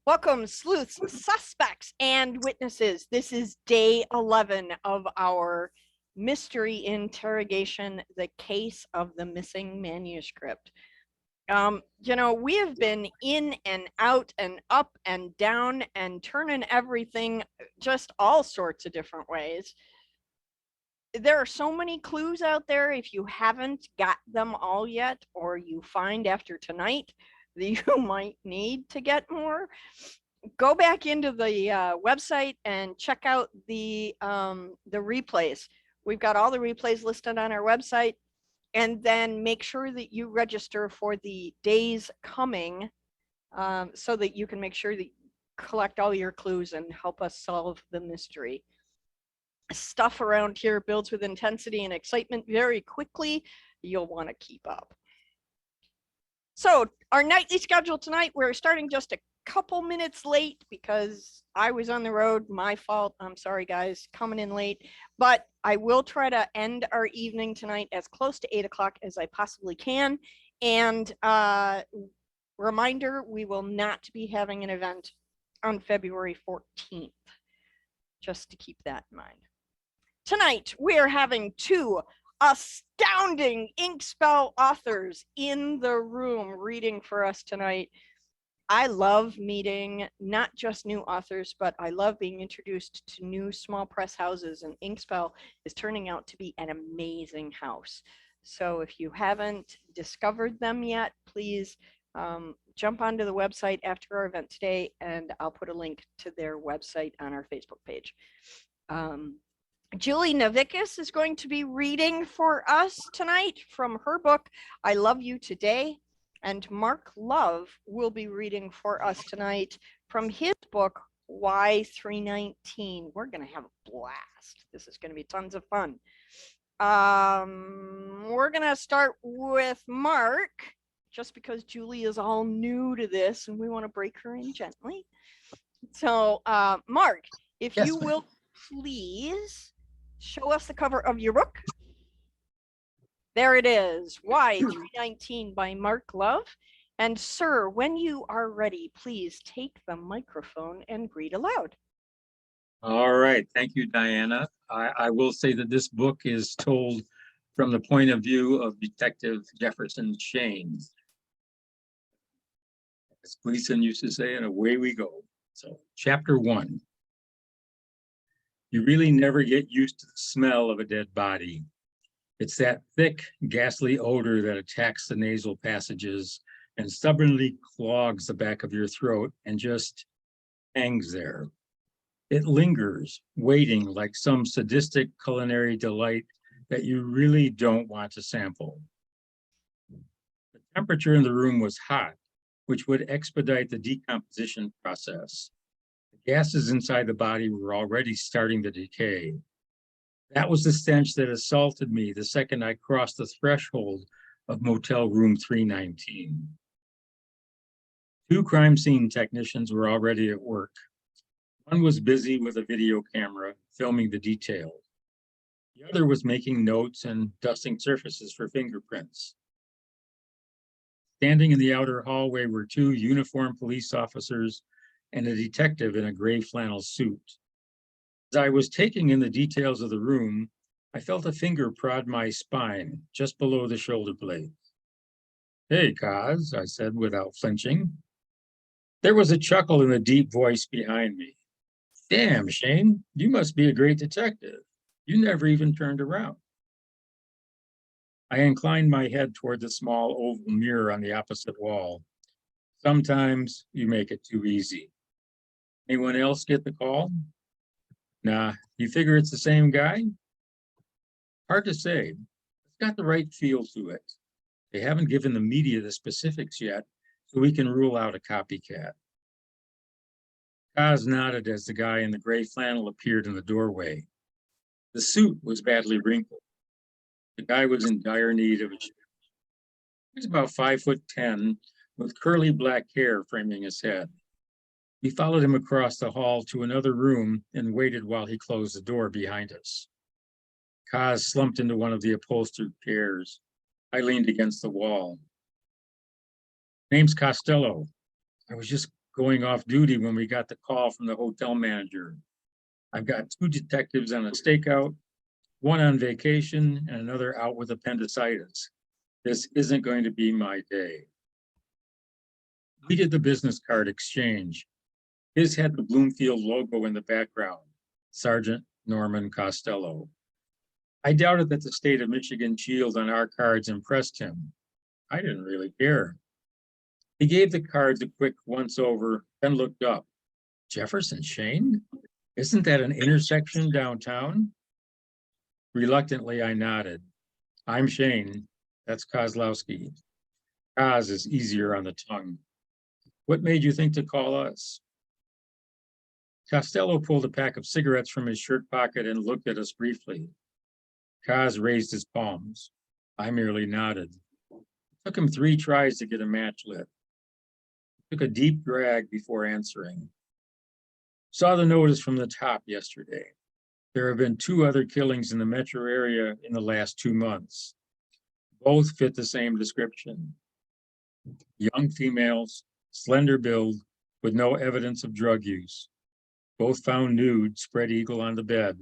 Welcome, sleuths, suspects, and witnesses. This is day 11 of our mystery interrogation, the case of the missing manuscript. We have been in and out and up and down and turning everything just all sorts of different ways. There are so many clues out there. If you haven't got them all yet, or you find after tonight that you might need to get more, go back into the website and check out the replays. We've got all the replays listed on our website, and then make sure that you register for the days coming, so that you can make sure that you collect all your clues and help us solve the mystery. Stuff around here builds with intensity and excitement very quickly. You'll want to keep up. So our nightly schedule tonight, we're starting just a couple minutes late because I was on the road. My fault. I'm sorry, guys, coming in late. But I will try to end our evening tonight as close to 8 o'clock as I possibly can. And reminder, we will not be having an event on February 14th, just to keep that in mind. Tonight, we are having two astounding Inkspell authors in the room reading for us tonight. I love meeting not just new authors, but I love being introduced to new small press houses, and Inkspell is turning out to be an amazing house. So if you haven't discovered them yet, please jump onto the website after our event today, and I'll put a link to their website on our Facebook page. Julie Navikas is going to be reading for us tonight from her book, I Love You Today. And Mark Love will be reading for us tonight from his book, Why 319. We're going to have a blast. This is going to be tons of fun. We're going to start with Mark, just because Julie is all new to this and we want to break her in gently. So, Mark, if you will please show us the cover of your book. There it is, Why 319 by Mark Love. And sir, when you are ready, please take the microphone and read aloud. All right, thank you, Diana. I will say that this book is told from the point of view of Detective Jefferson Shane. As Gleason used to say, and away we go. So, chapter 1. You really never get used to the smell of a dead body. It's that thick, ghastly odor that attacks the nasal passages and stubbornly clogs the back of your throat and just hangs there. It lingers, waiting like some sadistic culinary delight that you really don't want to sample. The temperature in the room was hot, which would expedite the decomposition process. The gases inside the body were already starting to decay. That was the stench that assaulted me the second I crossed the threshold of motel room 319. 2 crime scene technicians were already at work. One was busy with a video camera, filming the details. The other was making notes and dusting surfaces for fingerprints. Standing in the outer hallway were 2 uniformed police officers and a detective in a gray flannel suit. As I was taking in the details of the room, I felt a finger prod my spine just below the shoulder blade. "Hey, Kaz," I said without flinching. There was a chuckle in the deep voice behind me. "Damn, Shane, you must be a great detective. You never even turned around." I inclined my head toward the small oval mirror on the opposite wall. Sometimes you make it too easy. Anyone else get the call? Nah, you figure it's the same guy? Hard to say. It's got the right feel to it. They haven't given the media the specifics yet, so we can rule out a copycat. Kaz nodded as the guy in the gray flannel appeared in the doorway. The suit was badly wrinkled. The guy was in dire need of a shave. He was about 5'10", with curly black hair framing his head. We followed him across the hall to another room and waited while he closed the door behind us. Kaz slumped into one of the upholstered chairs. I leaned against the wall. "Name's Costello. I was just going off duty when we got the call from the hotel manager. I've got 2 detectives on a stakeout, 1 on vacation, and another out with appendicitis. This isn't going to be my day. We did the business card exchange. His had the Bloomfield logo in the background, Sergeant Norman Costello. I doubted that the state of Michigan shield on our cards impressed him. I didn't really care. He gave the cards a quick once over, then looked up. Jefferson Shane? Isn't that an intersection downtown? Reluctantly, I nodded. I'm Shane. That's Kozlowski. Koz is easier on the tongue. What made you think to call us? Costello pulled a pack of cigarettes from his shirt pocket and looked at us briefly. Koz raised his palms. I merely nodded. It took him 3 tries to get a match lit. Took a deep drag before answering. Saw the notice from the top yesterday. There have been 2 other killings in the metro area in the last 2 months. Both fit the same description. Young females, slender build, with no evidence of drug use. Both found nude, spread eagle on the bed.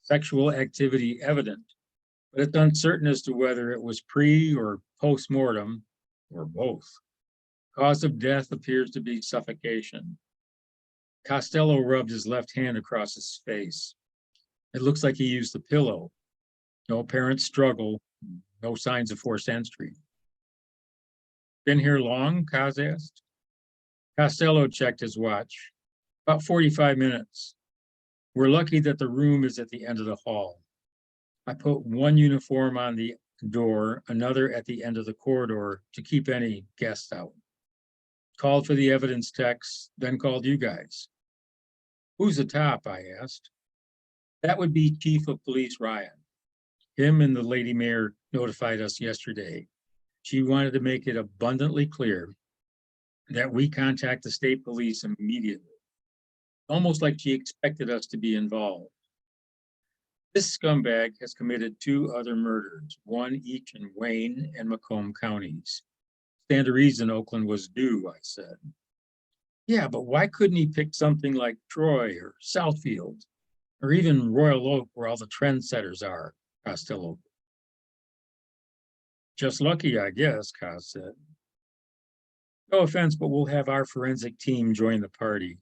Sexual activity evident, but it's uncertain as to whether it was pre or post-mortem, or both. Cause of death appears to be suffocation. Costello rubbed his left hand across his face. It looks like he used the pillow. No apparent struggle, no signs of forced entry. Been here long? Koz asked. Costello checked his watch. About 45 minutes. We're lucky that the room is at the end of the hall. I put 1 uniform on the door, another at the end of the corridor to keep any guests out. Called for the evidence techs, then called you guys. Who's the top? I asked. That would be Chief of Police Ryan. Him and the Lady Mayor notified us yesterday. She wanted to make it abundantly clear that we contact the state police immediately. Almost like she expected us to be involved. This scumbag has committed 2 other murders, 1 each in Wayne and Macomb counties. Stand to reason Oakland was due, I said. Yeah, but why couldn't he pick something like Troy or Southfield, or even Royal Oak where all the trendsetters are, Costello? Just lucky, I guess, Koz said. No offense, but we'll have our forensic team join the party.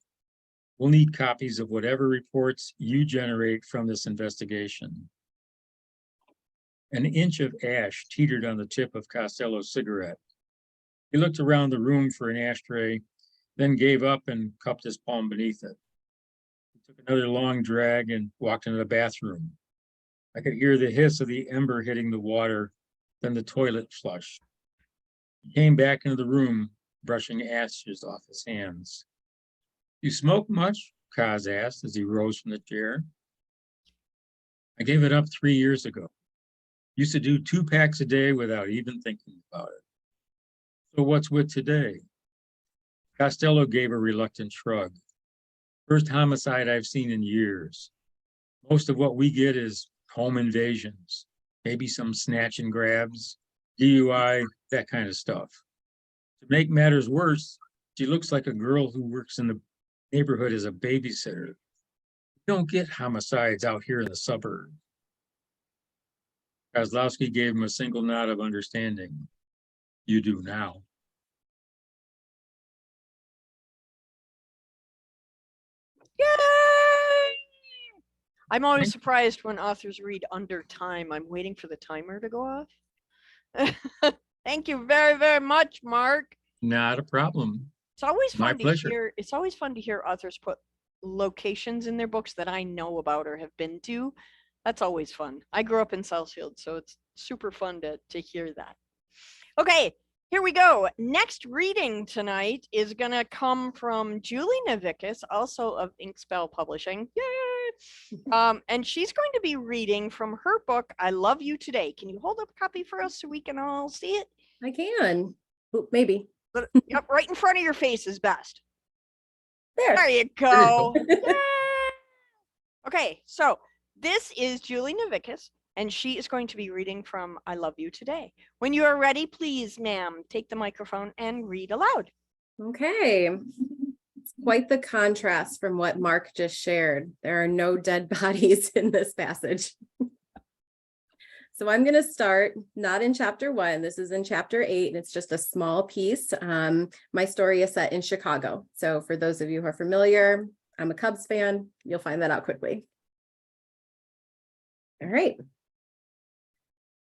We'll need copies of whatever reports you generate from this investigation. An inch of ash teetered on the tip of Costello's cigarette. He looked around the room for an ashtray, then gave up and cupped his palm beneath it. He took another long drag and walked into the bathroom. I could hear the hiss of the ember hitting the water, then the toilet flush. He came back into the room, brushing ashes off his hands. You smoke much? Koz asked as he rose from the chair. I gave it up 3 years ago. Used to do 2 packs a day without even thinking about it. So what's with today? Costello gave a reluctant shrug. First homicide I've seen in years. Most of what we get is home invasions, maybe some snatch and grabs, DUI, that kind of stuff. To make matters worse, she looks like a girl who works in the neighborhood as a babysitter. We don't get homicides out here in the suburbs. Kozlowski gave him a single nod of understanding. You do now. Yay! I'm always surprised when authors read under time. I'm waiting for the timer to go off. Thank you very, very much, Mark. Not a problem. It's always My fun to pleasure. hear. It's always fun to hear authors put locations in their books that I know about or have been to. That's always fun. I grew up in Southfield, so it's super fun to hear that. Okay, here we go. Next reading tonight is going to come from Julie Navikas, also of Inkspell Publishing. Yay! And she's going to be reading from her book, I Love You Today. Can you hold up a copy for us so we can all see it? I can. Ooh, maybe. Yep, right in front of your face is best. There. There you go. Okay, so this is Julie Navikas, and she is going to be reading from I Love You Today. When you are ready, please, ma'am, take the microphone and read aloud. Okay. Quite the contrast from what Mark just shared. There are no dead bodies in this passage. So I'm going to start not in chapter 1. This is in chapter 8, and it's just a small piece. My story is set in Chicago. So for those of you who are familiar, I'm a Cubs fan. You'll find that out quickly. All right.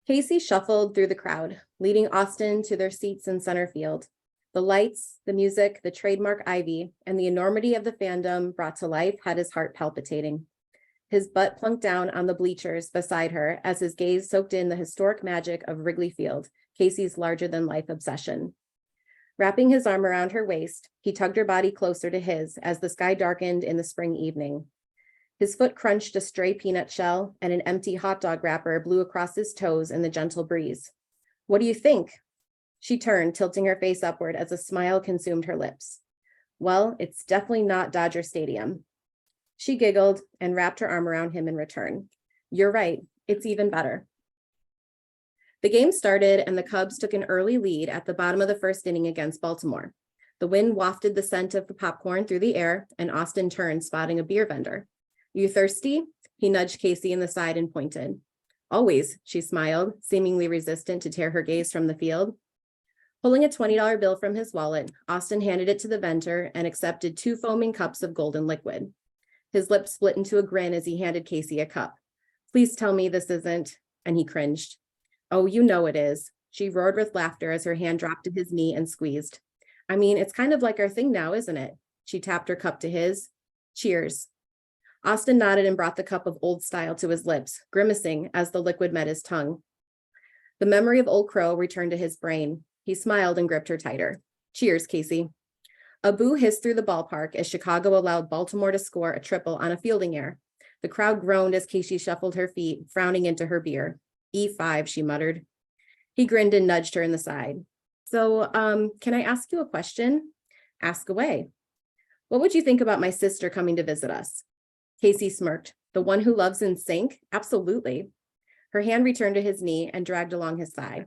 Casey shuffled through the crowd, leading Austin to their seats in center field. The lights, the music, the trademark ivy, and the enormity of the fandom brought to life had his heart palpitating. His butt plunked down on the bleachers beside her as his gaze soaked in the historic magic of Wrigley Field, Casey's larger-than-life obsession. Wrapping his arm around her waist, he tugged her body closer to his as the sky darkened in the spring evening. His foot crunched a stray peanut shell, and an empty hot dog wrapper blew across his toes in the gentle breeze. "What do you think?" She turned, tilting her face upward as a smile consumed her lips. "Well, it's definitely not Dodger Stadium." She giggled and wrapped her arm around him in return. "You're right. It's even better." The game started, and the Cubs took an early lead at the bottom of the first inning against Baltimore. The wind wafted the scent of the popcorn through the air, and Austin turned, spotting a beer vendor. "You thirsty?" He nudged Casey in the side and pointed. "Always," she smiled, seemingly resistant to tear her gaze from the field. Pulling a $20 bill from his wallet, Austin handed it to the vendor and accepted 2 foaming cups of golden liquid. His lips split into a grin as he handed Casey a cup. "Please tell me this isn't," and he cringed. "Oh, you know it is." She roared with laughter as her hand dropped to his knee and squeezed. "I mean, it's kind of like our thing now, isn't it?" She tapped her cup to his. "Cheers." Austin nodded and brought the cup of Old Style to his lips, grimacing as the liquid met his tongue. The memory of Old Crow returned to his brain. He smiled and gripped her tighter. "Cheers, Casey." A boo hissed through the ballpark as Chicago allowed Baltimore to score a triple on a fielding error. The crowd groaned as Casey shuffled her feet, frowning into her beer. "E5, she muttered. He grinned and nudged her in the side. "So, can I ask you a question?" "Ask away." "What would you think about my sister coming to visit us?" Casey smirked. "The one who loves in sync? Absolutely." Her hand returned to his knee and dragged along his thigh.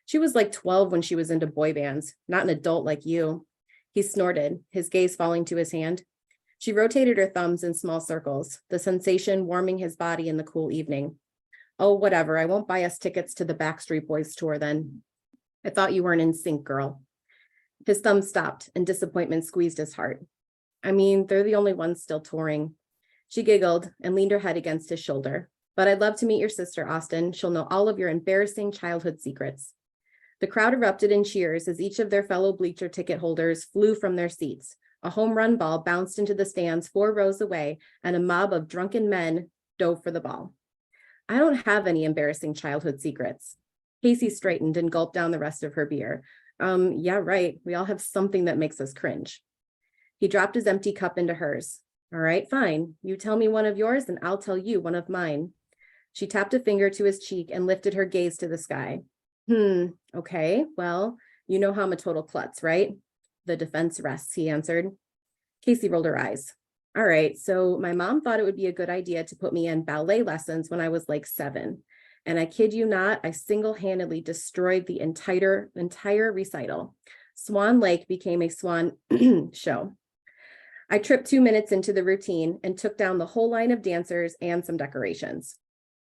"She was like 12 when she was into boy bands, not an adult like you." He snorted, his gaze falling to his hand. She rotated her thumbs in small circles, the sensation warming his body in the cool evening. "Oh, whatever, I won't buy us tickets to the Backstreet Boys tour then." "I thought you were an NSYNC girl." His thumb stopped and disappointment squeezed his heart. "I mean, they're the only ones still touring." She giggled and leaned her head against his shoulder. "But I'd love to meet your sister, Austin. She'll know all of your embarrassing childhood secrets." The crowd erupted in cheers as each of their fellow bleacher ticket holders flew from their seats. A home run ball bounced into the stands 4 rows away, and a mob of drunken men dove for the ball. "I don't have any embarrassing childhood secrets." Casey straightened and gulped down the rest of her beer. Yeah, right. We all have something that makes us cringe." He dropped his empty cup into hers. "All right, fine. You tell me one of yours and I'll tell you one of mine." She tapped a finger to his cheek and lifted her gaze to the sky. Okay, well, you know how I'm a total klutz, right?" "The defense rests," he answered. Casey rolled her eyes. "All right, so my mom thought it would be a good idea to put me in ballet lessons when I was like 7. And I kid you not, I single-handedly destroyed the entire recital. Swan Lake became a swan show. I tripped 2 minutes into the routine and took down the whole line of dancers and some decorations."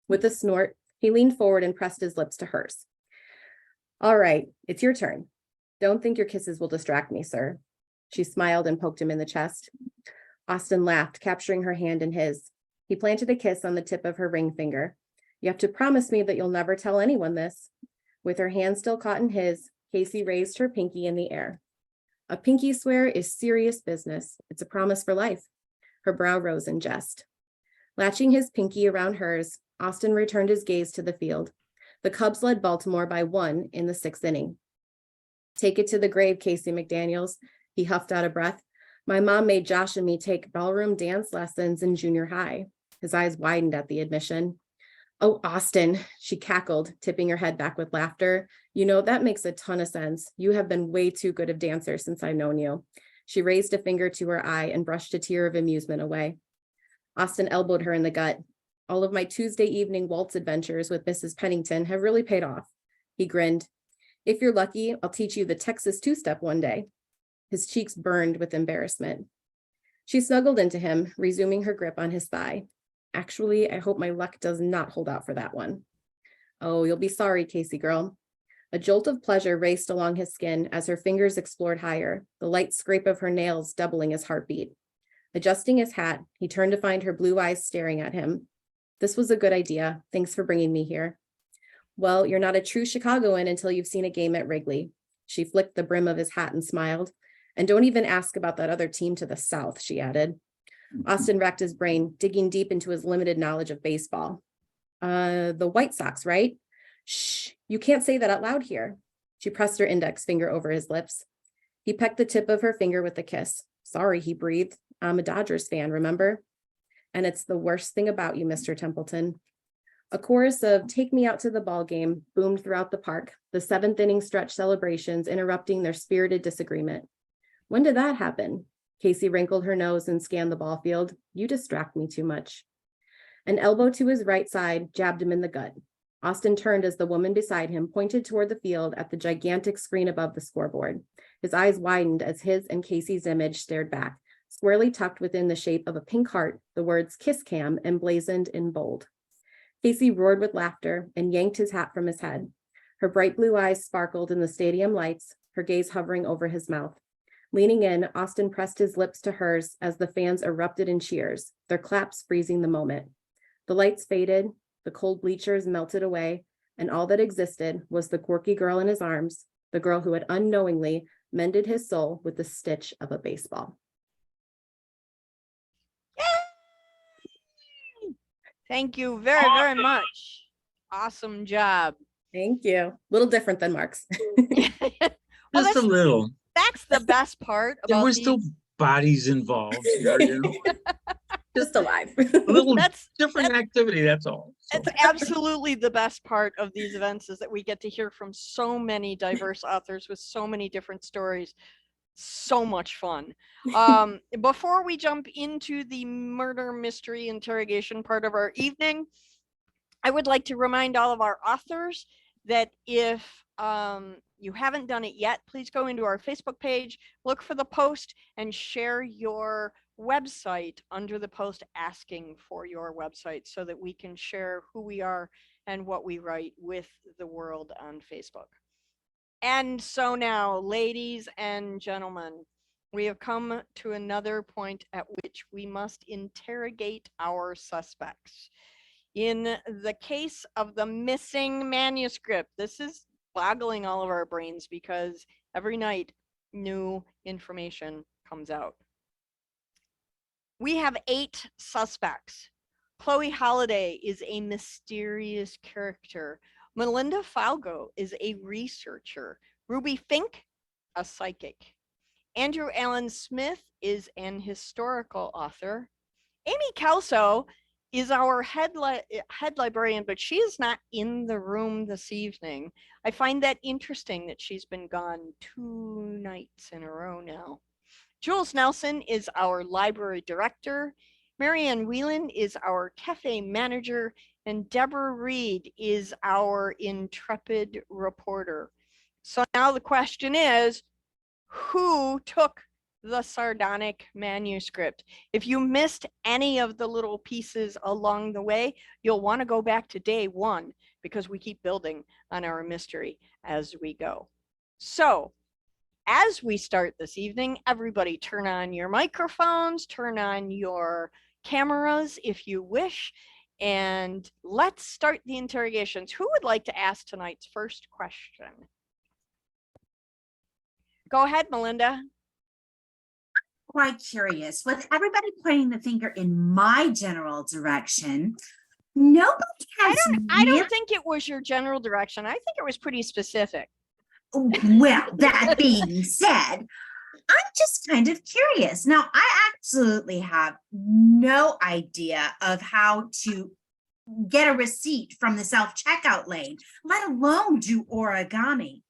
With a snort, he leaned forward and pressed his lips to hers. "All right, it's your turn. Don't think your kisses will distract me, sir." She smiled and poked him in the chest. Austin laughed, capturing her hand in his. He planted a kiss on the tip of her ring finger. "You have to promise me that you'll never tell anyone this." With her hand still caught in his, Casey raised her pinky in the air. "A pinky swear is serious business. It's a promise for life." Her brow rose in jest. Latching his pinky around hers, Austin returned his gaze to the field. The Cubs led Baltimore by 1 in the 6th inning. "Take it to the grave, Casey McDaniels," he huffed out of breath. "My mom made Josh and me take ballroom dance lessons in junior high." His eyes widened at the admission. "Oh, Austin," she cackled, tipping her head back with laughter. "You know, that makes a ton of sense. You have been way too good of dancer since I've known you." She raised a finger to her eye and brushed a tear of amusement away. Austin elbowed her in the gut. "All of my Tuesday evening waltz adventures with Mrs. Pennington have really paid off." He grinned. "If you're lucky, I'll teach you the Texas two-step one day." His cheeks burned with embarrassment. She snuggled into him, resuming her grip on his thigh. Actually, I hope my luck does not hold out for that one. Oh, you'll be sorry, Casey girl. A jolt of pleasure raced along his skin as her fingers explored higher, the light scrape of her nails doubling his heartbeat. Adjusting his hat, he turned to find her blue eyes staring at him. This was a good idea. Thanks for bringing me here. Well, you're not a true Chicagoan until you've seen a game at Wrigley. She flicked the brim of his hat and smiled. And don't even ask about that other team to the south, she added. Austin racked his brain, digging deep into his limited knowledge of baseball. The White Sox, right? Shh, you can't say that out loud here. She pressed her index finger over his lips. He pecked the tip of her finger with a kiss. Sorry, he breathed. I'm a Dodgers fan, remember? And it's the worst thing about you, Mr. Templeton. A chorus of "Take Me Out to the Ball Game" boomed throughout the park, the seventh inning stretch celebrations interrupting their spirited disagreement. When did that happen? Casey wrinkled her nose and scanned the ball field. You distract me too much. An elbow to his right side jabbed him in the gut. Austin turned as the woman beside him pointed toward the field at the gigantic screen above the scoreboard. His eyes widened as his and Casey's image stared back, squarely tucked within the shape of a pink heart, the words "Kiss Cam" emblazoned in bold. Casey roared with laughter and yanked his hat from his head. Her bright blue eyes sparkled in the stadium lights, her gaze hovering over his mouth. Leaning in, Austin pressed his lips to hers as the fans erupted in cheers, their claps freezing the moment. The lights faded, the cold bleachers melted away, and all that existed was the quirky girl in his arms, the girl who had unknowingly mended his soul with the stitch of a baseball. Thank you very, very much. Awesome job. Thank you. A little different than Mark's. Well, Just a little. that's the best part There about were still bodies involved here, you know. Just alive. A little That's different activity, that's all. So, it's absolutely the best part of these events is that we get to hear from so many diverse authors with so many different stories. So much fun. Before we jump into the murder mystery interrogation part of our evening, I would like to remind all of our authors that if you haven't done it yet, please go into our Facebook page, look for the post, and share your website under the post asking for your website so that we can share who we are and what we write with the world on Facebook. And so now, ladies and gentlemen, we have come to another point at which we must interrogate our suspects. In the case of the missing manuscript, this is boggling all of our brains because every night new information comes out. We have 8 suspects. Chloe Holiday is a mysterious character. Melinda Falgo is a researcher. Ruby Fink, a psychic. Andrew Allen Smith is an historical author. Amy Kelso is our head librarian, but she is not in the room this evening. I find that interesting that she's been gone 2 nights in a row now. Jules Nelson is our library director. Marianne Whelan is our cafe manager, and Deborah Reed is our intrepid reporter. So now the question is, who took the sardonic manuscript? If you missed any of the little pieces along the way, you'll want to go back to day 1 because we keep building on our mystery as we go. So as we start this evening, everybody turn on your microphones, turn on your cameras if you wish, and let's start the interrogations. Who would like to ask tonight's first question? Go ahead, Melinda. Quite curious. With everybody pointing the finger in my general direction, nobody has. I don't think it was your general direction. I think it was pretty specific. Well, that being said, I'm just kind of curious. Now, I absolutely have no idea of how to get a receipt from the self-checkout lane, let alone do origami.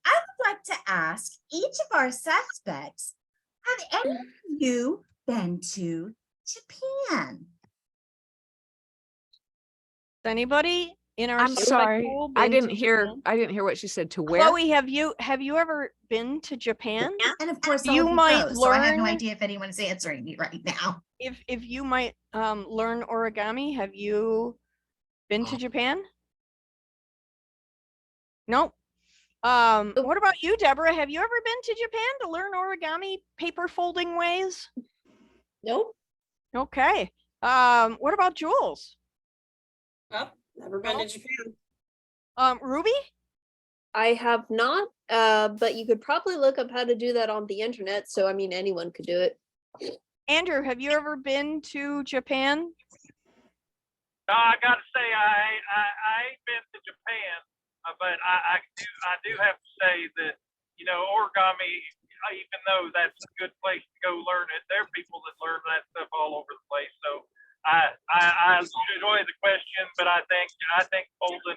I would like to ask each of our suspects, have any of you been to Japan? Anybody in our I'm suspect sorry. pool I been didn't to hear Japan? I didn't hear what she said. To where? Chloe, have you ever been to Japan, And of course, You all of might go, so I have no learn- idea if anyone's answering me right now. if you might learn origami, have you been to Japan? Nope. What about you, Deborah? Have you ever been to Japan to learn origami paper folding ways? Nope. Okay. What about Jules? Nope. Never been to Japan. Ruby? I have not, but you could probably look up how to do that on the internet. So, I mean, anyone could do it. Andrew, have you ever been to Japan? I gotta say, I ain't been to Japan, but I do have to say that, you know, origami, even though that's a good place to go learn it, there are people that learn that stuff all over the place. So I enjoy the question, but I think folding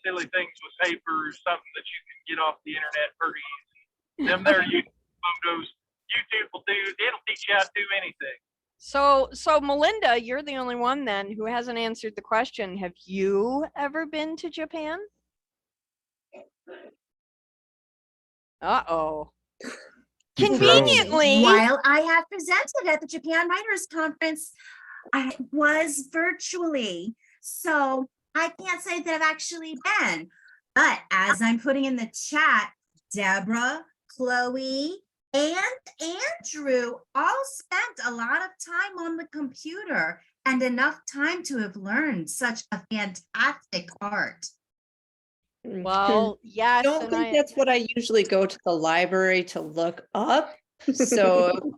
silly things with paper is something that you can get off the internet pretty easy. Them there YouTube photos, YouTube it'll teach you how to do anything. So Melinda, you're the only one then who hasn't answered the question. Have you ever been to Japan? Uh-oh. Conveniently. While I have presented at the Japan Writers Conference, I was virtually. So I can't say that I've actually been. But as I'm putting in the chat, Deborah, Chloe, and Andrew all spent a lot of time on the computer and enough time to have learned such a fantastic art. Well, yes. I don't and think that's what I usually go to the library to look up. So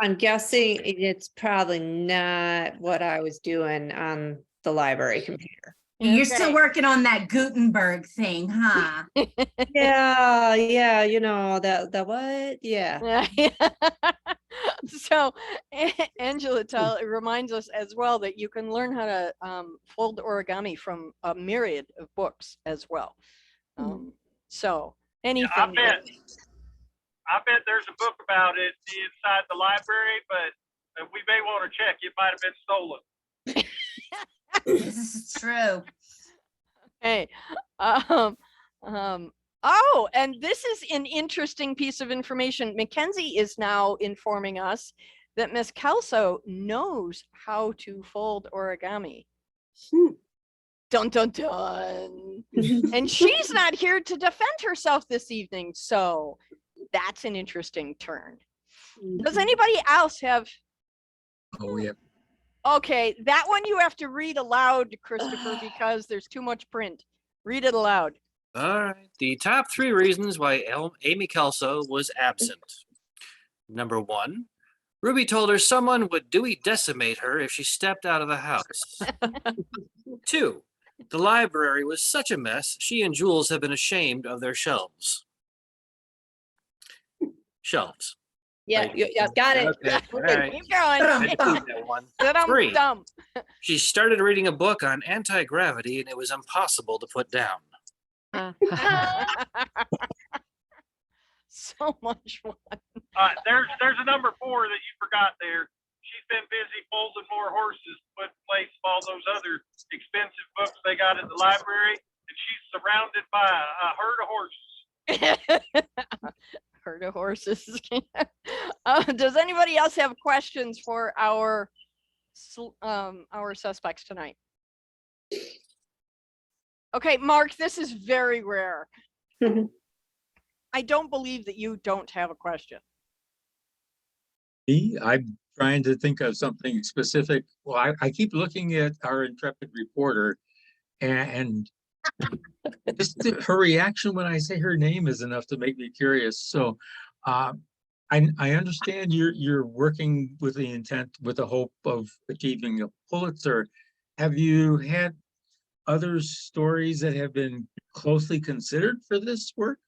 I'm guessing it's probably not what I was doing on the library computer. You're still Okay. working on that Gutenberg thing, huh? Yeah, you know, that what? Yeah. So Angela reminds us as well that you can learn how to fold origami from a myriad of books as well. So anything. I bet there's a book about it inside the library, but we may want to check. It might have been stolen. This is true. Hey, oh, and this is an interesting piece of information. Mackenzie is now informing us that Miss Kelso knows how to fold origami. Dun, dun, dun. And she's not here to defend herself this evening. So that's an interesting turn. Does anybody else have? Oh, yeah. Okay, that one you have to read aloud, Christopher, because there's too much print. Read it aloud. All right. The top 3 reasons why Amy Kelso was absent. Number 1, Ruby told her someone would Dewey decimate her if she stepped out of the house. 2, the library was such a mess, she and Jules have been ashamed of their shelves. Shelves. Yeah, yeah, got it. Okay, all right. Keep going. I did that one. Dum, 3, dum. she started reading a book on anti-gravity and it was impossible to put down. So much fun. There's a number 4 that you forgot there. She's been busy folding more horses to put in place of all those other expensive books they got at the library, and she's surrounded by a herd of horses. Herd of horses. Does anybody else have questions for our suspects tonight? Okay, Mark, this is very rare. I don't believe that you don't have a question. I'm trying to think of something specific. Well, I keep looking at our intrepid reporter, and just her reaction when I say her name is enough to make me curious. So I understand you're working with the intent, with the hope of achieving a Pulitzer. Have you had other stories that have been closely considered for this work?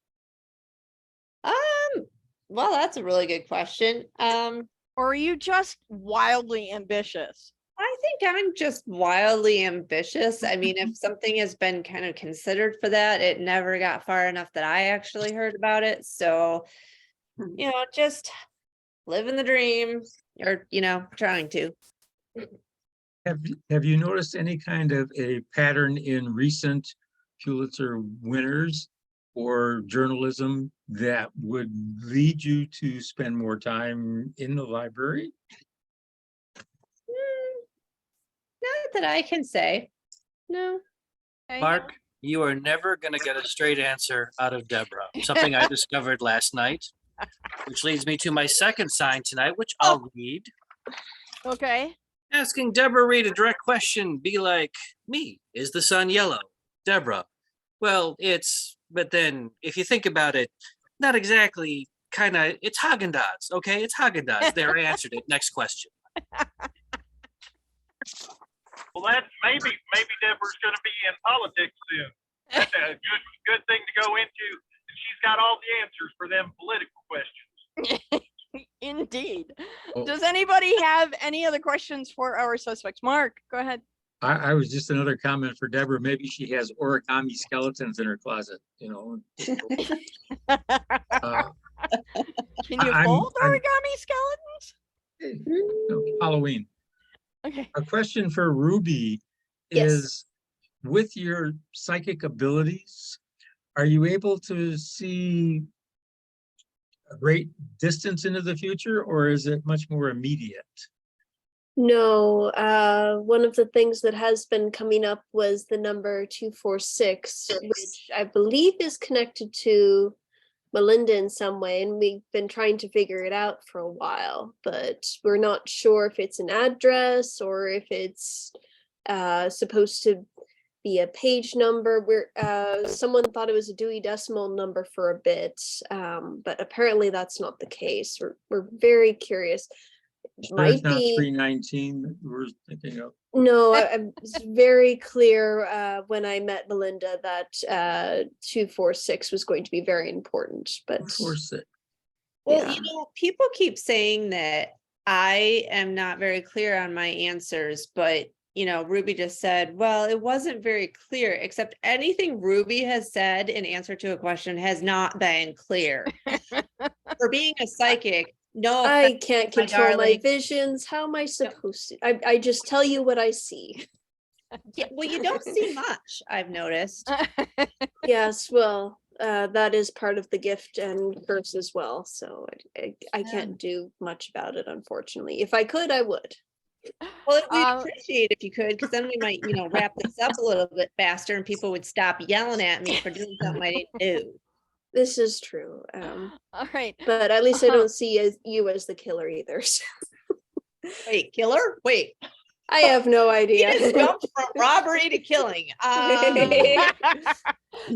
Well, that's a really good question. Or are you just wildly ambitious? I think I'm just wildly ambitious. I mean, if something has been kind of considered for that, it never got far enough that I actually heard about it. So, you know, just living the dream, or, you know, trying to. Have you noticed any kind of a pattern in recent Pulitzer winners or journalism that would lead you to spend more time in the library? Not that I can say. No. Okay. Mark, you are never going to get a straight answer out of Deborah. Something I discovered last night, which leads me to my second sign tonight, which I'll read. Okay. Asking Deborah Reed a direct question, be like, me, is the sun yellow? Deborah, well, but then if you think about it, not exactly, kind of, it's Haagen-Dazs, okay? It's Haagen-Dazs. There, I answered it. Next question. Well, that's maybe Deborah's going to be in politics soon. That's a good thing to go into. And she's got all the answers for them political questions. Indeed. Oh. Does anybody have any other questions for our suspects? Mark, go ahead. I was just another comment for Deborah. Maybe she has origami skeletons in her closet, you know. Can you I'm- fold I'm- origami skeletons? Halloween. Okay. A question for Ruby Yes. is, with your psychic abilities, are you able to see a great distance into the future, or is it much more immediate? No, one of the things that has been coming up was the number 246, which I believe is connected to Melinda in some way, and we've been trying to figure it out for a while, but we're not sure if it's an address or if it's supposed to be a page number. Someone thought it was a Dewey Decimal number for a bit, but apparently that's not the case. We're very curious. There's Might not be 319 that we're thinking of. no, I was very clear when I met Melinda that 246 was going to be very important, but 46. Well, yeah. you know, people keep saying that I am not very clear on my answers, but you know, Ruby just said, well, it wasn't very clear, except anything Ruby has said in answer to a question has not been clear. For being a psychic, no, I can't my control my darling. visions. How am I supposed to? I just tell you what I see. yeah, well, you don't see much, I've noticed. Yes, well, that is part of the gift and curse as well. So I can't do much about it, unfortunately. If I could, I would. Well, we'd Um, appreciate if you could, because then we might, you know, wrap this up a little bit faster and people would stop yelling at me for doing something I didn't do. This is true. All right. But at least I don't see you as the killer either. So Wait, killer? Wait, I have no he idea. just jumped from robbery to killing.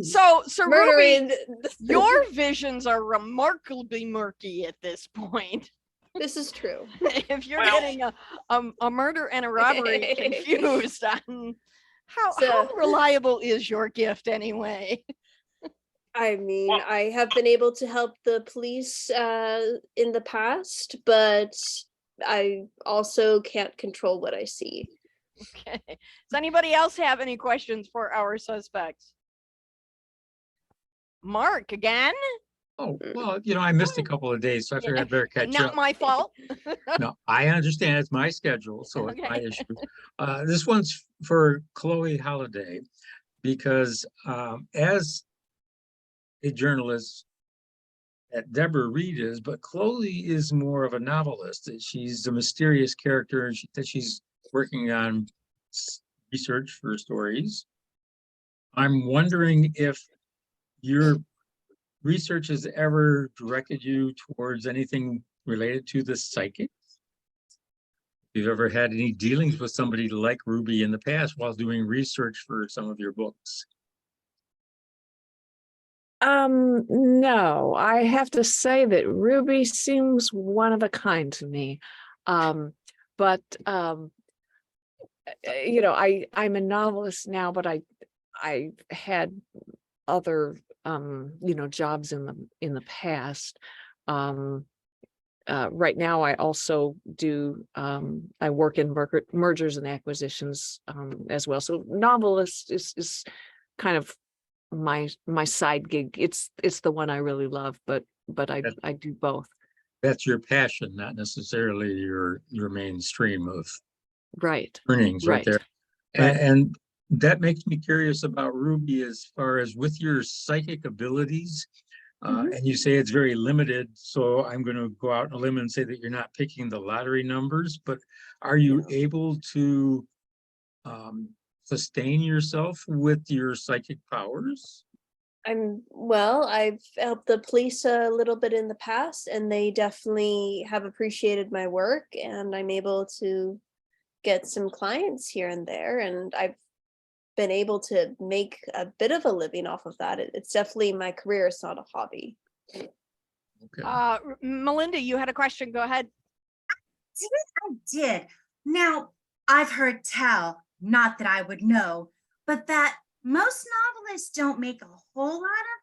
So Ruby, Murdering. your visions are remarkably murky at this point. This is true. If you're Well- getting a murder and a robbery confused on how So- reliable is your gift anyway? I mean, Well- I have been able to help the police in the past, but I also can't control what I see. Okay. Does anybody else have any questions for our suspects? Mark again? Oh, well, you know, I missed a couple of days, so I figured I'd better catch Not up. my fault. No, I understand it's my schedule, so it's my Okay. issue. This one's for Chloe Holiday, because as a journalist that Deborah Reed is, but Chloe is more of a novelist. She's a mysterious character, and that she's working on research for stories. I'm wondering if your research has ever directed you towards anything related to the psychic? If you've ever had any dealings with somebody like Ruby in the past while doing research for some of your books? No, I have to say that Ruby seems one of a kind to me. But you know, I'm a novelist now, but I had other you know, jobs in the past. Right now I also do I work in mergers and acquisitions as well. So novelist is kind of my side gig. It's the one I really love, but I do both. That's your passion, not necessarily your mainstream of Right. earnings right Right. there. Right. And that makes me curious about Ruby as far as with your psychic abilities. And you say it's very limited, so I'm going to go out on a limb and say that you're not picking the lottery numbers, but are you able to sustain yourself with your psychic powers? I've helped the police a little bit in the past, and they definitely have appreciated my work, and I'm able to get some clients here and there, and I've been able to make a bit of a living off of that. It's definitely my career. It's not a hobby. Okay. Melinda, you had a question. Go ahead. I did. Now, I've heard tell, not that I would know, but that most novelists don't make a whole lot of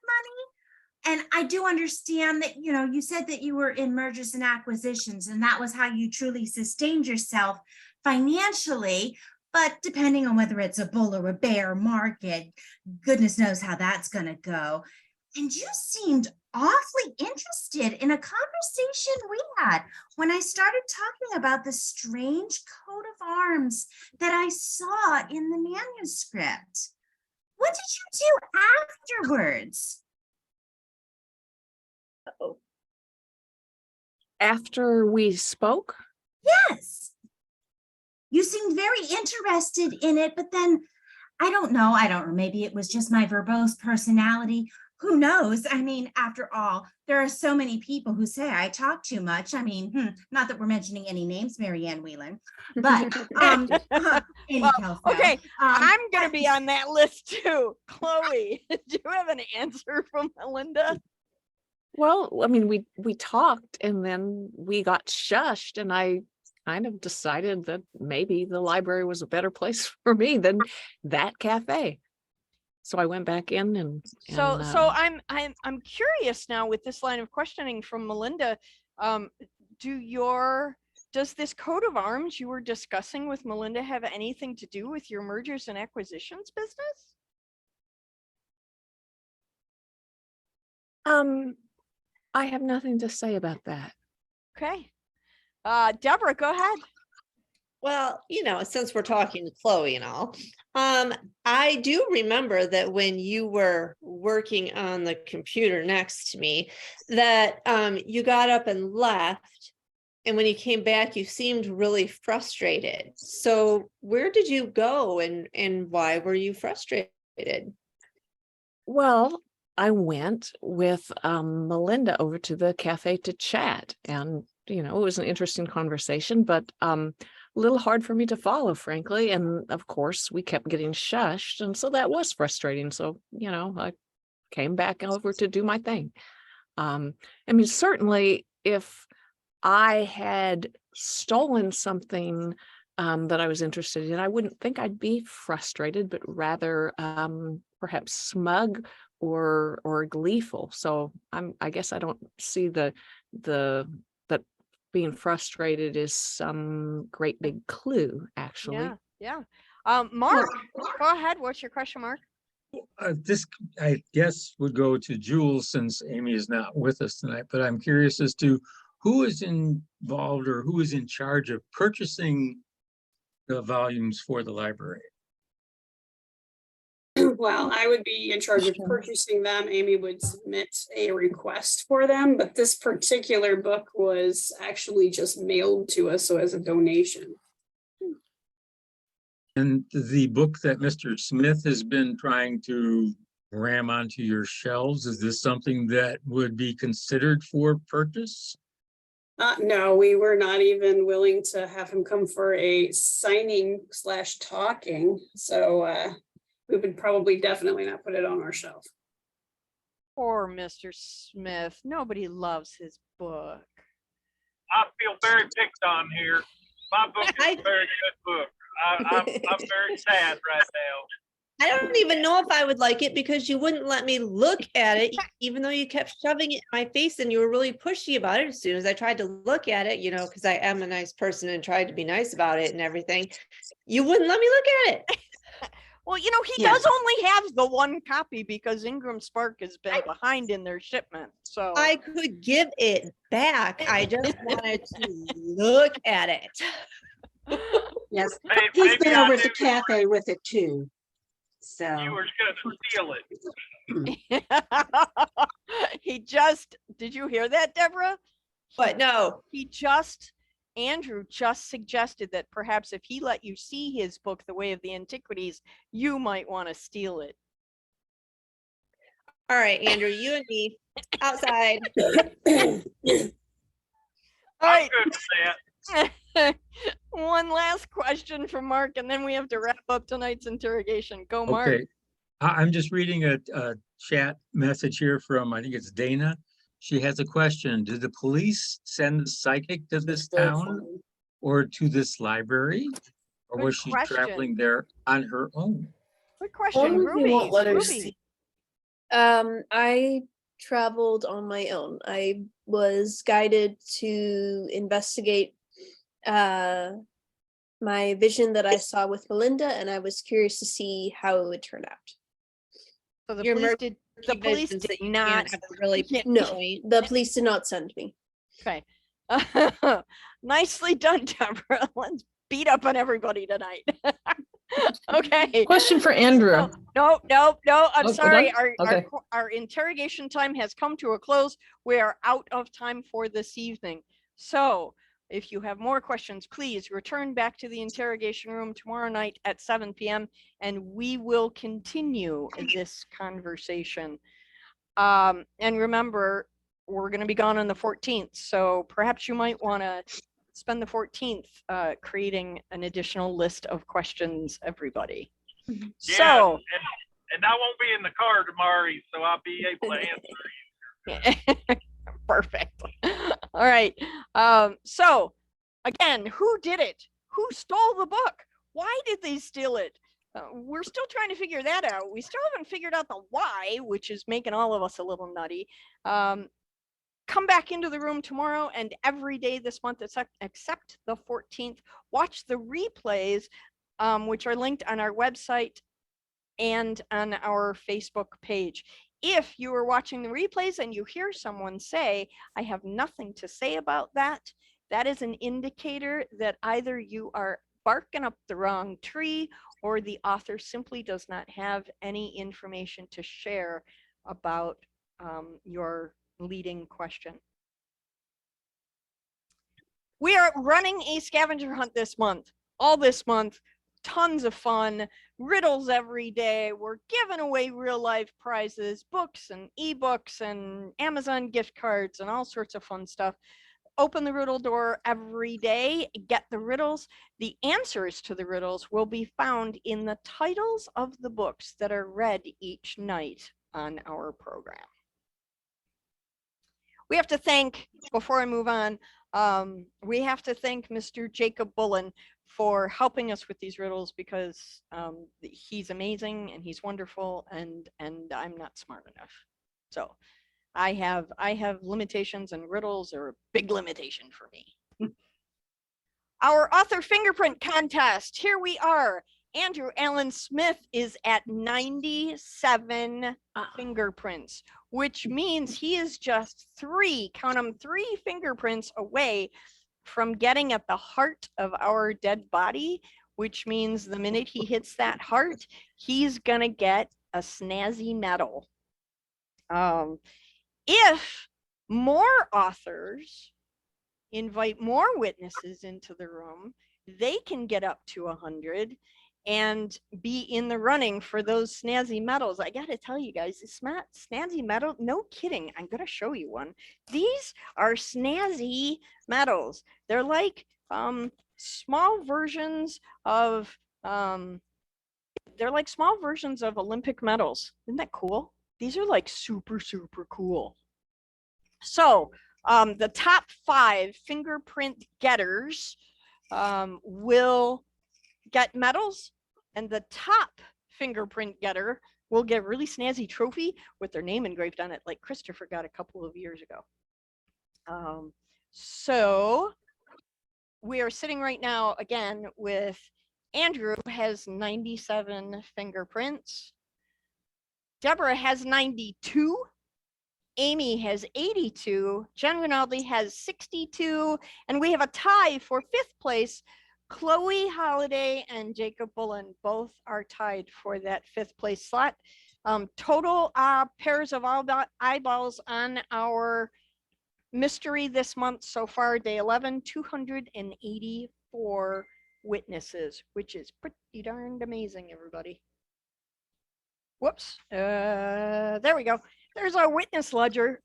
money. And I do understand that, you said that you were in mergers and acquisitions, and that was how you truly sustained yourself financially. But depending on whether it's a bull or a bear market, goodness knows how that's going to go. And you seemed awfully interested in a conversation we had when I started talking about the strange coat of arms that I saw in the manuscript. What did you do afterwards? Oh, After we spoke, Yes. You seemed very interested in it, but then I don't know, maybe it was just my verbose personality. Who knows? I mean, after all, there are so many people who say I talk too much. I mean, not that we're mentioning any names, Marianne Whelan, but Amy Well, Kelso. okay, I'm going to be on that list too. Chloe, do you have an answer from Melinda? well, I mean, we talked and then we got shushed, and I kind of decided that maybe the library was a better place for me than that cafe. So I went back in and So I'm curious now with this line of questioning from Melinda. Does this coat of arms you were discussing with Melinda have anything to do with your mergers and acquisitions business? I have nothing to say about that. Okay. Deborah, go ahead. Well, since we're talking to Chloe and all, I do remember that when you were working on the computer next to me, that you got up and left. And when you came back, you seemed really frustrated. So where did you go and why were you frustrated? Well, I went with Melinda over to the cafe to chat, and it was an interesting conversation, but a little hard for me to follow, frankly. And of course, we kept getting shushed, and so that was frustrating. So I came back over to do my thing. I mean, certainly, if I had stolen something that I was interested in, I wouldn't think I'd be frustrated, but rather perhaps smug or gleeful. So I guess I don't see that being frustrated is some great big clue, actually. Yeah. Mark, go ahead. What's your question, Mark? This, I guess, would go to Jules since Amy is not with us tonight, but I'm curious as to who is involved or who is in charge of purchasing the volumes for the library. Well, I would be in charge of purchasing them. Amy would submit a request for them, but this particular book was actually just mailed to us, so as a donation. And the book that Mr. Smith has been trying to ram onto your shelves, is this something that would be considered for purchase? No, we were not even willing to have him come for a signing / talking. So we would probably definitely not put it on our shelf. Poor Mr. Smith. Nobody loves his book. I feel very picked on here. My book is a very good book. I'm very sad right now. I don't even know if I would like it because you wouldn't let me look at it, even though you kept shoving it in my face and you were really pushy about it. As soon as I tried to look at it, because I am a nice person and tried to be nice about it and everything, you wouldn't let me look at it. Well, he does only have the one copy because Ingram Spark has been behind in their shipment. So I could give it back. I just wanted to look at it. Yes, Hey, he's maybe been I over at the do- cafe with it too. So, You were gonna steal it. Did you hear that, Deborah? but no, Andrew just suggested that perhaps if he let you see his book, The Way of the Antiquities, you might want to steal it. all right, Andrew, you and me outside. All I'm right. good with that. One last question from Mark, and then we have to wrap up tonight's interrogation. Go, Mark. Okay, I'm just reading a chat message here from, I think it's Dana. She has a question. Did the police send the psychic to this town or to this library? Or Good was she question. traveling there on her own? Good question, Ruby. Ruby. I traveled on my own. I was guided to investigate my vision that I saw with Melinda, and I was curious to see how it would turn out. So the Your police murky did. The police visions did that you not. can't have a really No, pinpoint. the police did not send me. Okay. Nicely done, Deborah. Let's beat up on everybody tonight. Okay. Question for Andrew. No. I'm Oh, sorry. we're done? Okay. Our interrogation time has come to a close. We are out of time for this evening. So if you have more questions, please return back to the interrogation room tomorrow night at 7 p.m. and we will continue this conversation. And remember, we're going to be gone on the 14th. So perhaps you might want to spend the 14th creating an additional list of questions, everybody. Yeah, So, and I won't be in the car tomorrow, so I'll be able to answer. perfect. All right. So again, who did it? Who stole the book? Why did they steal it? We're still trying to figure that out. We still haven't figured out the why, which is making all of us a little nutty. Come back into the room tomorrow and every day this month, except the 14th. Watch the replays, which are linked on our website and on our Facebook page. If you are watching the replays and you hear someone say, I have nothing to say about that, that is an indicator that either you are barking up the wrong tree or the author simply does not have any information to share about your leading question. We are running a scavenger hunt this month, all this month. Tons of fun, riddles every day. We're giving away real life prizes, books and ebooks and Amazon gift cards and all sorts of fun stuff. Open the riddle door every day, get the riddles. The answers to the riddles will be found in the titles of the books that are read each night on our program. We have to thank, before I move on, we have to thank Mr. Jacob Bullen for helping us with these riddles because he's amazing and he's wonderful and I'm not smart enough. So I have limitations and riddles are a big limitation for me. Our author fingerprint contest, here we are. Andrew Allen Smith is at 97 fingerprints, which means he is just 3 fingerprints away from getting at the heart of our dead body, which means the minute he hits that heart, he's gonna get a snazzy medal. If more authors invite more witnesses into the room, they can get up to 100 and be in the running for those snazzy medals. I gotta tell you guys, it's not snazzy medal, no kidding, I'm gonna show you one. These are snazzy medals. They're like small versions of Olympic medals. Isn't that cool? These are like super, super cool. So the top 5 fingerprint getters will get medals, and the top fingerprint getter will get a really snazzy trophy with their name engraved on it, like Christopher got a couple of years ago. So we are sitting right now again with Andrew has 97 fingerprints. Deborah has 92. Amy has 82. Jen Rinaldi has 62. And we have a tie for 5th place Chloe Holiday and Jacob Bullen both are tied for that 5th place slot. Total pairs of eyeballs on our mystery this month so far, day 11, 284 witnesses, which is pretty darned amazing, everybody. Whoops. There we go. There's our witness ledger.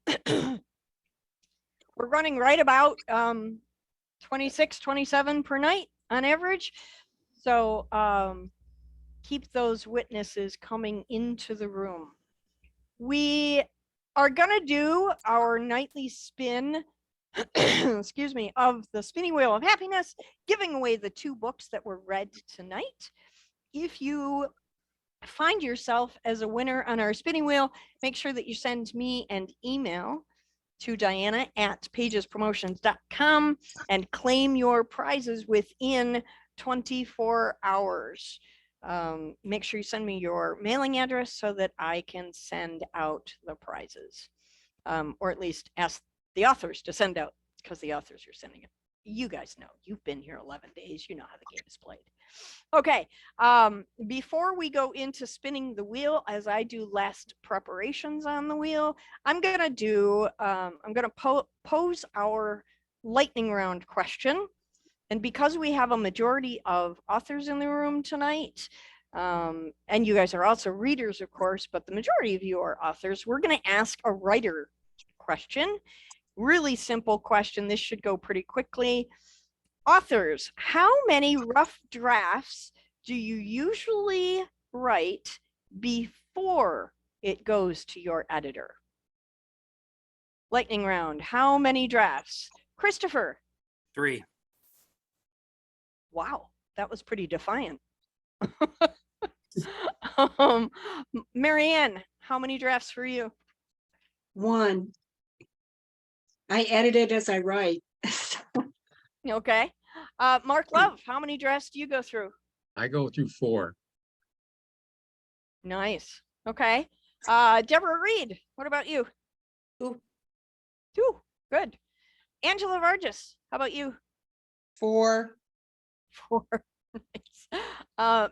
We're running right about 26, 27 per night on average. So keep those witnesses coming into the room. We are going to do our nightly spin, excuse me, of the Spinning Wheel of Happiness, giving away the 2 books that were read tonight. If you find yourself as a winner on our spinning wheel, make sure that you send me an email to diana@pagespromotions.com and claim your prizes within 24 hours. Make sure you send me your mailing address so that I can send out the prizes, or at least ask the authors to send out, because the authors are sending it. You guys know, you've been here 11 days, you know how the game is played. Okay, before we go into spinning the wheel, as I do last preparations on the wheel, I'm gonna pose our lightning round question. And because we have a majority of authors in the room tonight, and you guys are also readers, of course, but the majority of you are authors, we're gonna ask a writer question. Really simple question. This should go pretty quickly. Authors, how many rough drafts do you usually write before it goes to your editor? Lightning round, how many drafts? Christopher? 3. Wow, that was pretty defiant. Marianne, how many drafts for you? 1. I edit it as I write. Okay. Mark Love, how many drafts do you go through? I go through 4. Nice. Okay. Deborah Reed, what about you? 2. 2. Good. Angela Vargas, how about you? 4. 4. Nice.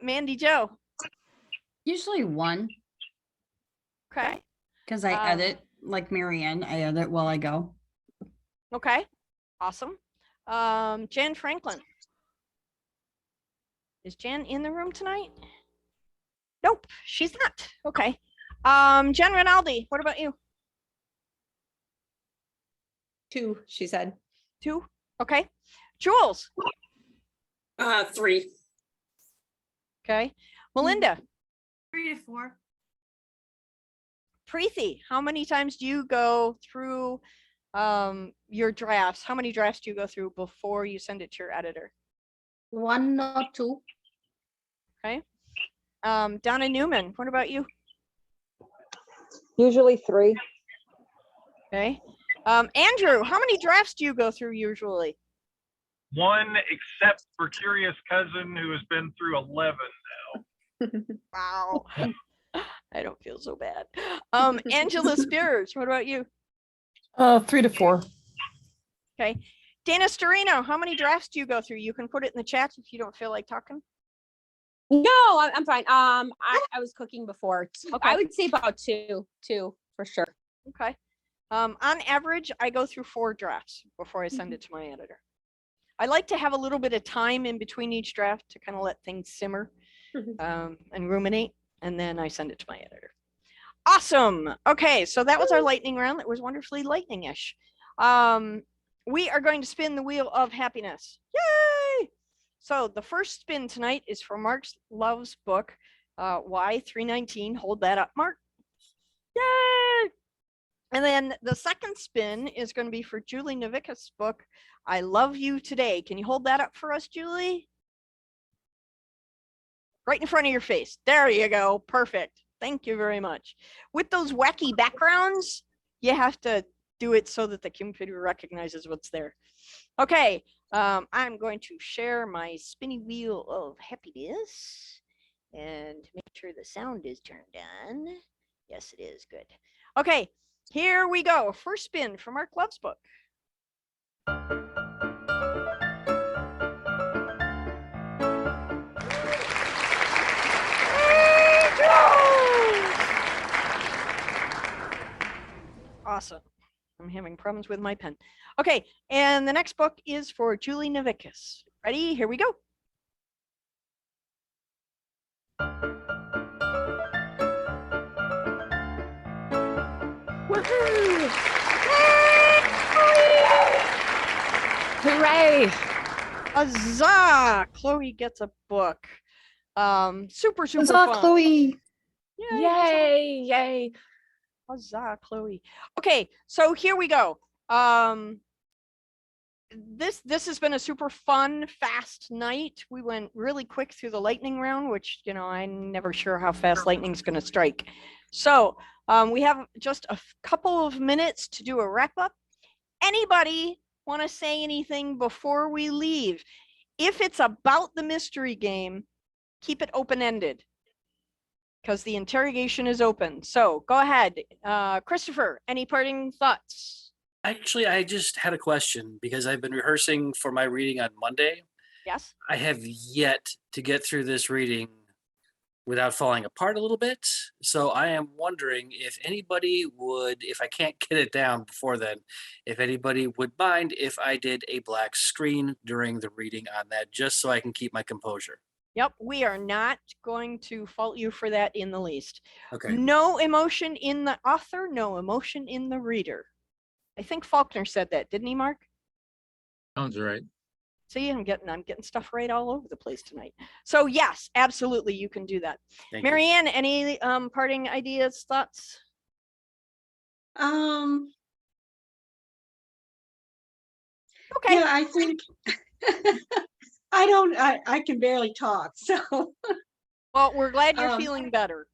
Mandy Joe. Usually 1, Okay. because I edit like Marianne. I edit while I go. Okay. Awesome. Jan Franklin. Is Jan in the room tonight? Nope, she's not. Okay. Jen Rinaldi, what about you? 2, she said. 2. Okay. Jules. 3. Okay. Melinda. 3 to 4. Preeti, how many times do you go through your drafts? How many drafts do you go through before you send it to your editor? 1 or 2. Okay. Donna Newman, what about you? Usually 3. Okay. Andrew, how many drafts do you go through usually? 1, except for Curious Cousin, who has been through 11 now. Wow. I don't feel so bad. Angela Spears, what about you? 3 to 4. Okay. Dana Storino, how many drafts do you go through? You can put it in the chat if you don't feel like talking. No, I'm fine. I was cooking before. Okay. I would say about 2 for sure. Okay. On average, I go through 4 drafts before I send it to my editor. I like to have a little bit of time in between each draft to kind of let things simmer and ruminate, and then I send it to my editor. Awesome. Okay, so that was our lightning round. That was wonderfully lightning-ish. We are going to spin the wheel of happiness. Yay! So the first spin tonight is for Mark Love's book, Y319. Hold that up, Mark. Yay! And then the second spin is going to be for Julie Navikas' book, I Love You Today. Can you hold that up for us, Julie? Right in front of your face. There you go. Perfect. Thank you very much. With those wacky backgrounds, you have to do it so that the computer recognizes what's there. Okay, I'm going to share my spinny wheel of happiness and make sure the sound is turned on. Yes, it is. Good. Okay, here we go. First spin for Mark Love's book. problems with my pen. Okay, and the next book is for Julie Navikas. Ready? Here we go. Woohoo! Hooray! Huzzah! Chloe gets a book. Super Huzzah, fun. Chloe. Yay! Yay! Huzzah, Chloe. Okay, so here we go. This has been a super fun, fast night. We went really quick through the lightning round, which, you know, I'm never sure how fast lightning's going to strike. So we have just a couple of minutes to do a wrap up. Anybody want to say anything before we leave? If it's about the mystery game, keep it open-ended because the interrogation is open. So go ahead. Christopher, any parting thoughts? Actually, I just had a question because I've been rehearsing for my reading on Monday. Yes. I have yet to get through this reading without falling apart a little bit. So I am wondering if anybody would, if I can't get it down before then, if anybody would mind if I did a black screen during the reading on that, just so I can keep my composure. Yep, we are not going to fault you for that in the least. Okay. No emotion in the author, no emotion in the reader. I think Faulkner said that, didn't he, Mark? Sounds right. See, I'm getting stuff right all over the place tonight. So yes, absolutely, you can do that. Thank you. Marianne, any parting ideas, thoughts? Okay. Yeah, I think I can barely talk, so Well, we're glad you're feeling better.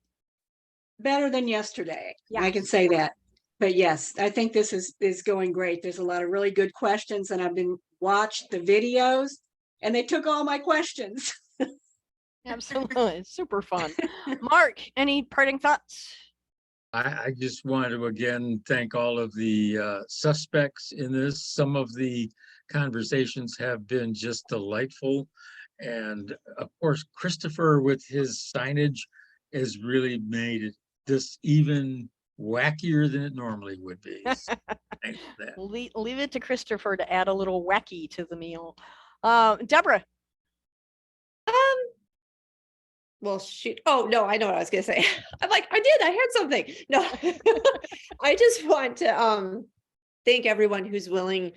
better than yesterday. Yeah. I can say that. But yes, I think this is going great. There's a lot of really good questions, and I've been watched the videos and they took all my questions. Absolutely. Super fun. Mark, any parting thoughts? I just want to again thank all of the suspects in this. Some of the conversations have been just delightful. And of course, Christopher with his signage has really made this even wackier than it normally would be. So thanks for that. Leave it to Christopher to add a little wacky to the meal. Deborah. Well, shoot. Oh, no, I know what I was going to say. I'm like, I had something. No, I just want to thank everyone who's willing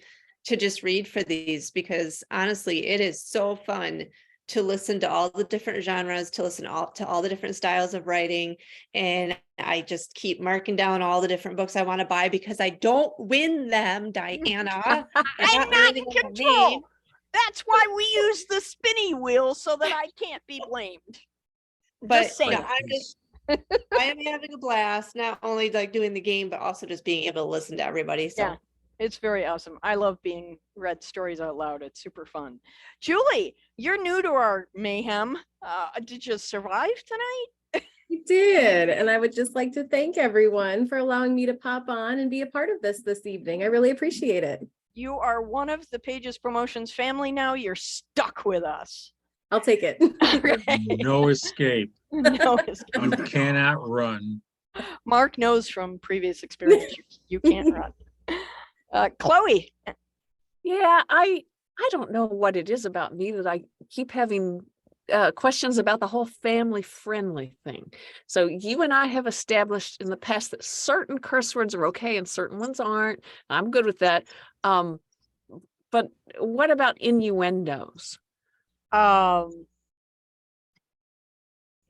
to just read for these, because honestly, it is so fun to listen to all the different genres, to listen to all the different styles of writing. And I just keep marking down all the different books I want to buy because I don't win them, Diana. I'm not in control. That's why we use the spinny wheel so that I can't be blamed. But Just saying. I am having a blast, not only like doing the game, but also just being able to listen to everybody. So yeah, it's very awesome. I love being read stories out loud. It's super fun. Julie, you're new to our mayhem. Did you survive tonight? I did. And I would just like to thank everyone for allowing me to pop on and be a part of this evening. I really appreciate it. You are one of the Pages Promotions family now. You're stuck with us. I'll take it. No escape. No escape. You cannot run. Mark knows from previous experience you can't run. Chloe. Yeah, I don't know what it is about me that I keep having questions about the whole family friendly thing. So you and I have established in the past that certain curse words are okay and certain ones aren't. I'm good with that. But what about innuendos?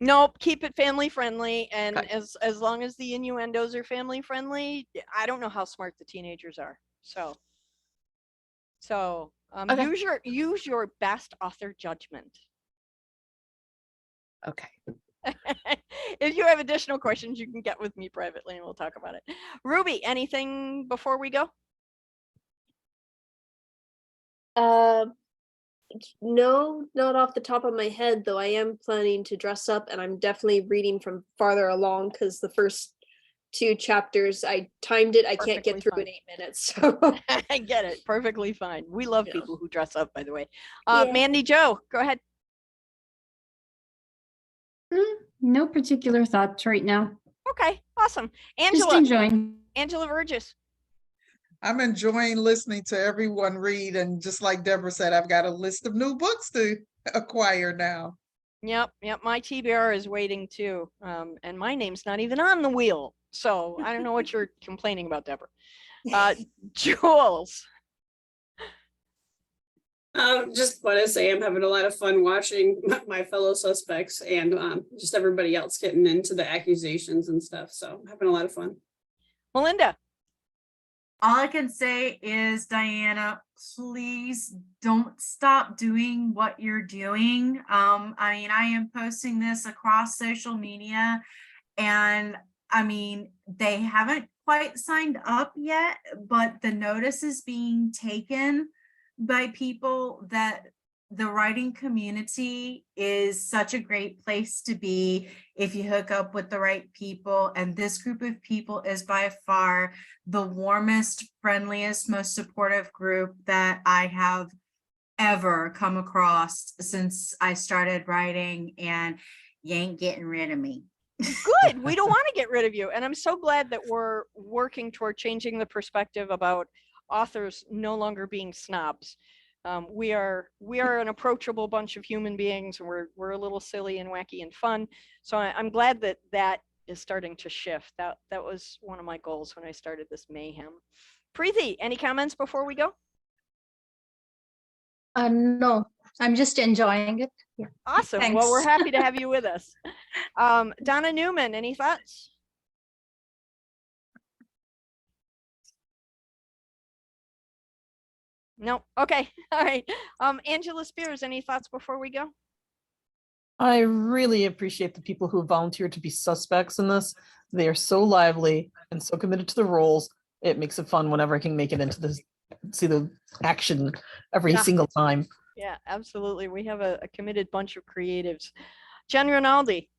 Nope, keep it family friendly, and Okay. as long as the innuendos are family friendly, I don't know how smart the teenagers are. So Okay. use your best author judgment. Okay. If you have additional questions, you can get with me privately and we'll talk about it. Ruby, anything before we go? No, not off the top of my head, though I am planning to dress up, and I'm definitely reading from farther along because the first 2 chapters, I timed it. I can't get through Perfectly in 8 minutes. So I get it. Perfectly fine. We love people who dress up, by the way. Yeah. Mandy Jo, go ahead. No particular thoughts right now. Okay, awesome. Just Angela. enjoying. Angela Burgess. I'm enjoying listening to everyone read. And just like Deborah said, I've got a list of new books to acquire now. Yep, my TBR is waiting too. And my name's not even on the wheel. So I don't know what you're complaining about, Deborah. Jules. Just want to say I'm having a lot of fun watching my fellow suspects and just everybody else getting into the accusations and stuff. So I'm having a lot of fun. Melinda. All I can say is, Diana, please don't stop doing what you're doing. I mean, I am posting this across social media, and I mean, they haven't quite signed up yet, but the notice is being taken by people that the writing community is such a great place to be if you hook up with the right people. And this group of people is by far the warmest, friendliest, most supportive group that I have ever come across since I started writing, and you ain't getting rid of me. Good. We don't want to get rid of you. And I'm so glad that we're working toward changing the perspective about authors no longer being snobs. We are an approachable bunch of human beings, and we're a little silly and wacky and fun. So I'm glad that is starting to shift. That was one of my goals when I started this mayhem. Preeti, any comments before we go? No, I'm just enjoying it. Yeah. Awesome. Thanks. Well, we're happy to have you with us. Donna Newman, any thoughts? No. Okay. All right. Angela Spears, any thoughts before we go? I really appreciate the people who volunteered to be suspects in this. They are so lively and so committed to the roles. It makes it fun whenever I can make it into this, see the action every single time. Yeah, absolutely. We have a committed bunch of creatives. Jen Rinaldi.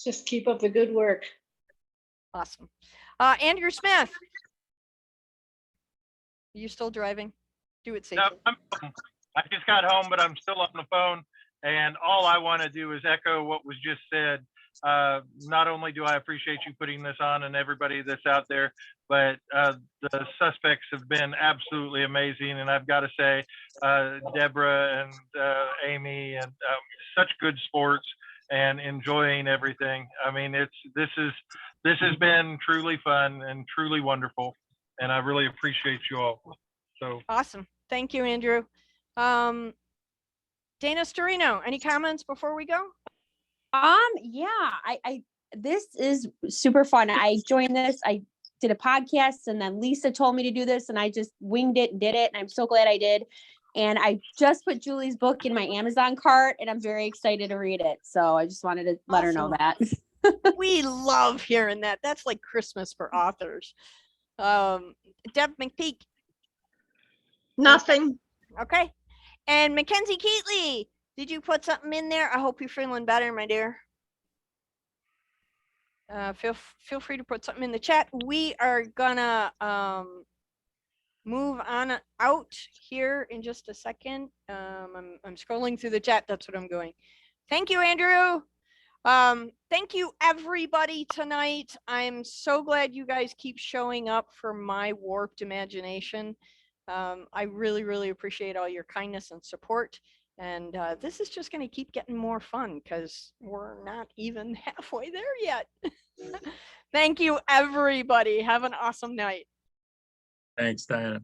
Just keep up the good work. Awesome. Andrew Smith. Are you still driving? Do it safely. No, I just got home, but I'm still on the phone. And all I want to do is echo what was just said. Not only do I appreciate you putting this on and everybody that's out there, but the suspects have been absolutely amazing. And I've got to say, Deborah and Amy, and such good sports and enjoying everything. I mean, this has been truly fun and truly wonderful. And I really appreciate you all. So awesome. Thank you, Andrew. Dana Storino, any comments before we go? Yeah, I this is super fun. I joined this. I did a podcast, and then Lisa told me to do this, and I just winged it and did it. And I'm so glad I did. And I just put Julie's book in my Amazon cart, and I'm very excited to read it. So I just wanted to let her know that. We love hearing that. That's like Christmas for authors. Deb McPeak. Nothing. Okay. And Mackenzie Keatley, did you put something in there? I hope you're feeling better, my dear. Feel free to put something in the chat. We are gonna move on out here in just a second. I'm scrolling through the chat. That's what I'm going. Thank you, Andrew. Thank you, everybody, tonight. I'm so glad you guys keep showing up for my warped imagination. I really, really appreciate all your kindness and support. And this is just going to keep getting more fun because we're not even halfway there yet. Thank you, everybody. Have an awesome night. Thanks, Diana.